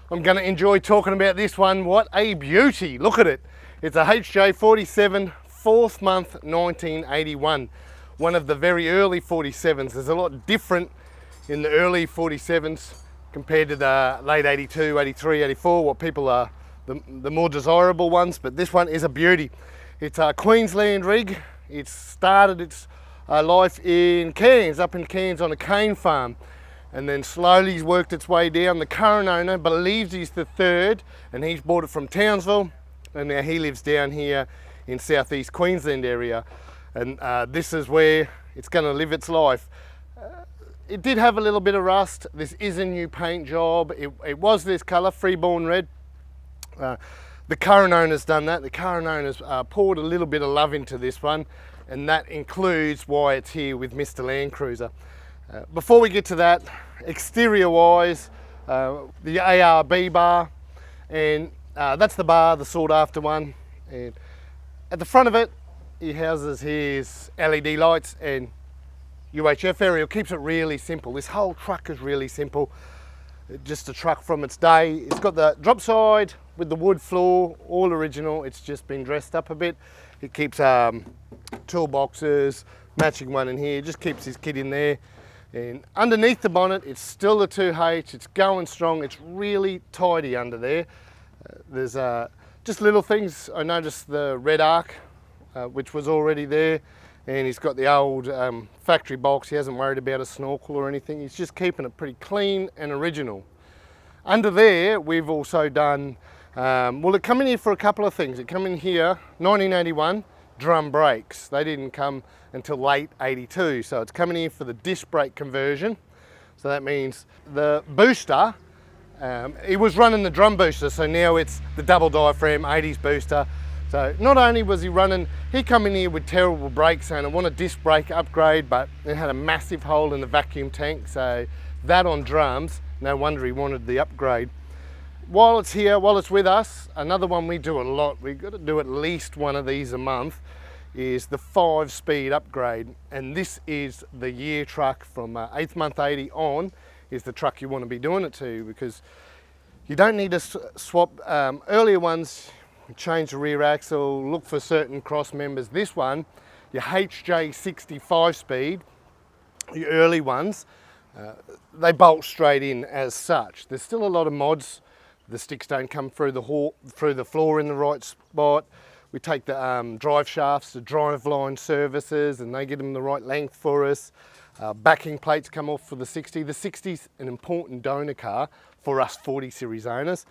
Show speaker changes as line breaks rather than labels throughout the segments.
I'm going to enjoy talking about this one. What a beauty. Look at it. It's a HJ47 4th month 1981. One of the very early 47s. There's a lot different in the early 47s compared to the late 82, 83, 84, what people are the more desirable ones, but this one is a beauty. It's a Queensland rig. It started its life in Cairns, up in Cairns on a cane farm, and then slowly worked its way down. The current owner believes he's the third, and he's bought it from Townsville, and now he lives down here in southeast Queensland area, and this is where it's going to live its life. It did have a little bit of rust. This is a new paint job. It was this colour, Freeborn Red. The current owner's done that. The current owner's poured a little bit of love into this one, and that includes why it's here with Mr Landcruiser. Before we get to that, exterior wise, the ARB bar, and that's the bar, the sought after one. And at the front of it, he houses his LED lights and UHF aerial. Keeps it really simple. This whole truck is really simple. Just a truck from its day. It's got the drop side with the wood floor, all original. It's just been dressed up a bit. It keeps toolboxes, matching one in here, just keeps his kit in there. And underneath the bonnet, it's still the 2H, it's going strong, it's really tidy under there. There's just little things. I noticed the red arc, which was already there, and he's got the old factory box. He hasn't worried about a snorkel or anything. He's just keeping it pretty clean and original. Under there, we've also done, well, it come in here for a couple of things. It come in here, 1981, drum brakes. They didn't come until late 82, so it's coming here for the disc brake conversion. So that means the booster, he was running the drum booster, so now it's the double diaphragm 80s booster. So not only was he running, he come in here with terrible brakes saying I want a disc brake upgrade, but it had a massive hole in the vacuum tank, so that on drums, no wonder he wanted the upgrade. While it's here, while it's with us, another one we do a lot, we've got to do at least one of these a month, is the 5-speed upgrade. And this is the year truck from 8th month 80 on, is the truck you want to be doing it to, because you don't need to swap earlier ones. Change the rear axle, look for certain cross members. This one, your HJ65 speed, your early ones, they bolt straight in as such. There's still a lot of mods. The sticks don't come through the floor in the right spot. We take the drive shafts to drive line services, and they get them the right length for us. Backing plates come off for the 60. The 60's an important donor car for us 40 series owners.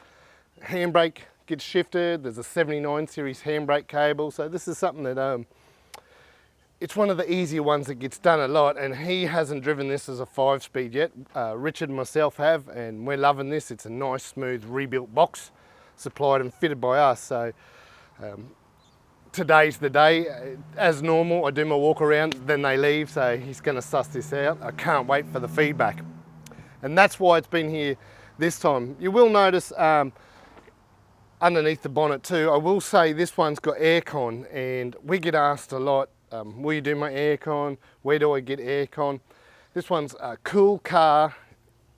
Handbrake gets shifted. There's a 79 series handbrake cable. So this is something that it's one of the easier ones that gets done a lot, and he hasn't driven this as a 5-speed yet. Richard and myself have, and we're loving this. It's a nice, smooth, rebuilt box, supplied and fitted by us. So today's the day. As normal, I do my walk around, then they leave, so he's going to suss this out. I can't wait for the feedback. And that's why it's been here this time. You will notice underneath the bonnet too, I will say this one's got aircon, and we get asked a lot, will you do my aircon? Where do I get aircon? This one's a Cool Car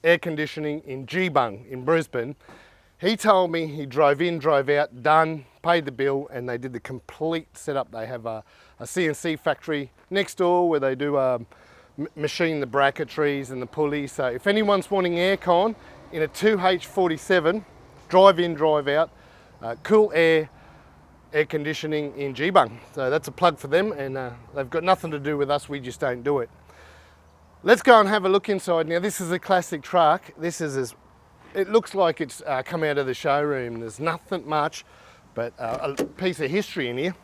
Air Conditioning in Geebung in Brisbane. He told me he drove in, drove out, done, paid the bill, and they did the complete setup. They have a CNC factory next door where they do machine the bracketries and the pulleys. So if anyone's wanting aircon in a 2H47, drive in, drive out, Cool Air Conditioning in Geebung. So that's a plug for them, and they've got nothing to do with us, we just don't do it. Let's go and have a look inside. Now this is a classic truck. This is it looks like it's come out of the showroom. There's nothing much, but a piece of history in here.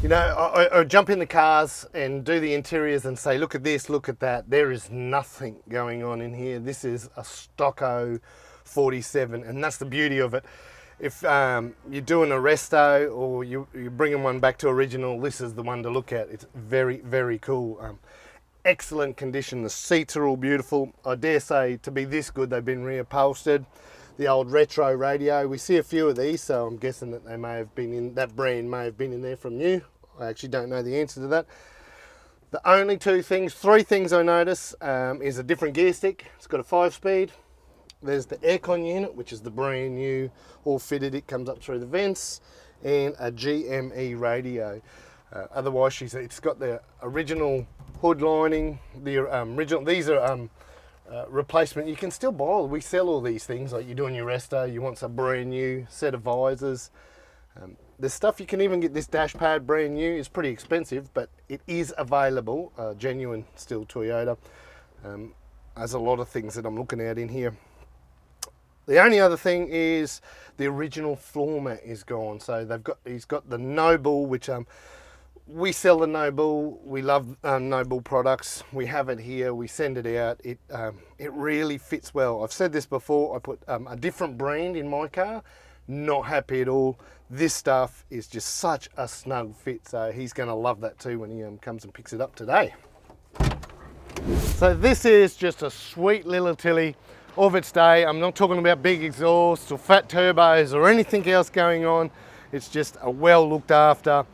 You know, I jump in the cars and do the interiors and say, look at this, look at that. There is nothing going on in here. This is a stocko 47, and that's the beauty of it. If you're doing a resto or you're bringing one back to original, this is the one to look at. It's very, very cool. Excellent condition. The seats are all beautiful. I dare say to be this good, they've been reupholstered. The old retro radio, we see a few of these, so I'm guessing that they may have been in, that brand may have been in there from new. I actually don't know the answer to that. The only three things I notice is a different gear stick. It's got a 5-speed. There's the aircon unit, which is the brand new, all fitted. It comes up through the vents, and a GME radio. Otherwise, it's got the original hood lining. The original. These are replacement. You can still buy. We sell all these things. Like you're doing your resto, you want some brand new set of visors. There's stuff you can even get. This dash pad brand new is pretty expensive, but it is available. Genuine still Toyota. There's a lot of things that I'm looking at in here. The only other thing is the original floor mat is gone. So he's got the Noble, which we sell the Noble. We love Noble products. We have it here. We send it out. It really fits well. I've said this before. I put a different brand in my car. Not happy at all. This stuff is just such a snug fit. So he's going to love that too when he comes and picks it up today. So this is just a sweet little Tilly of its day. I'm not talking about big exhausts or fat turbos or anything else going on. It's just a well looked after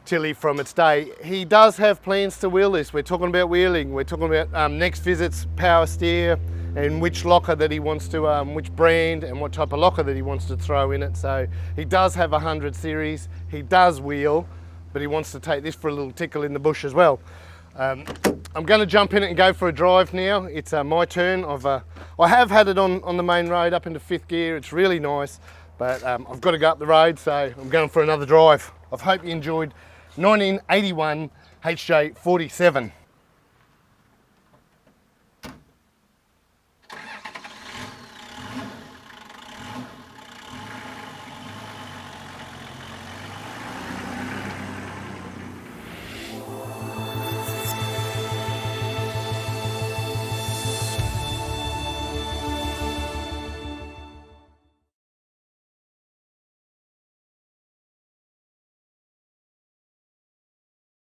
Tilly from its day. He does have plans to wheel this. We're talking about wheeling. We're talking about next visits, power steer, and which locker that he wants to, which brand and what type of locker that he wants to throw in it. So he does have a 100 series. He does wheel, but he wants to take this for a little tickle in the bush as well. I'm going to jump in it and go for a drive now. It's my turn. I have had it on the main road up into 5th gear. It's really nice, but I've got to go up the road, so I'm going for another drive. I hope you enjoyed 1981 HJ47.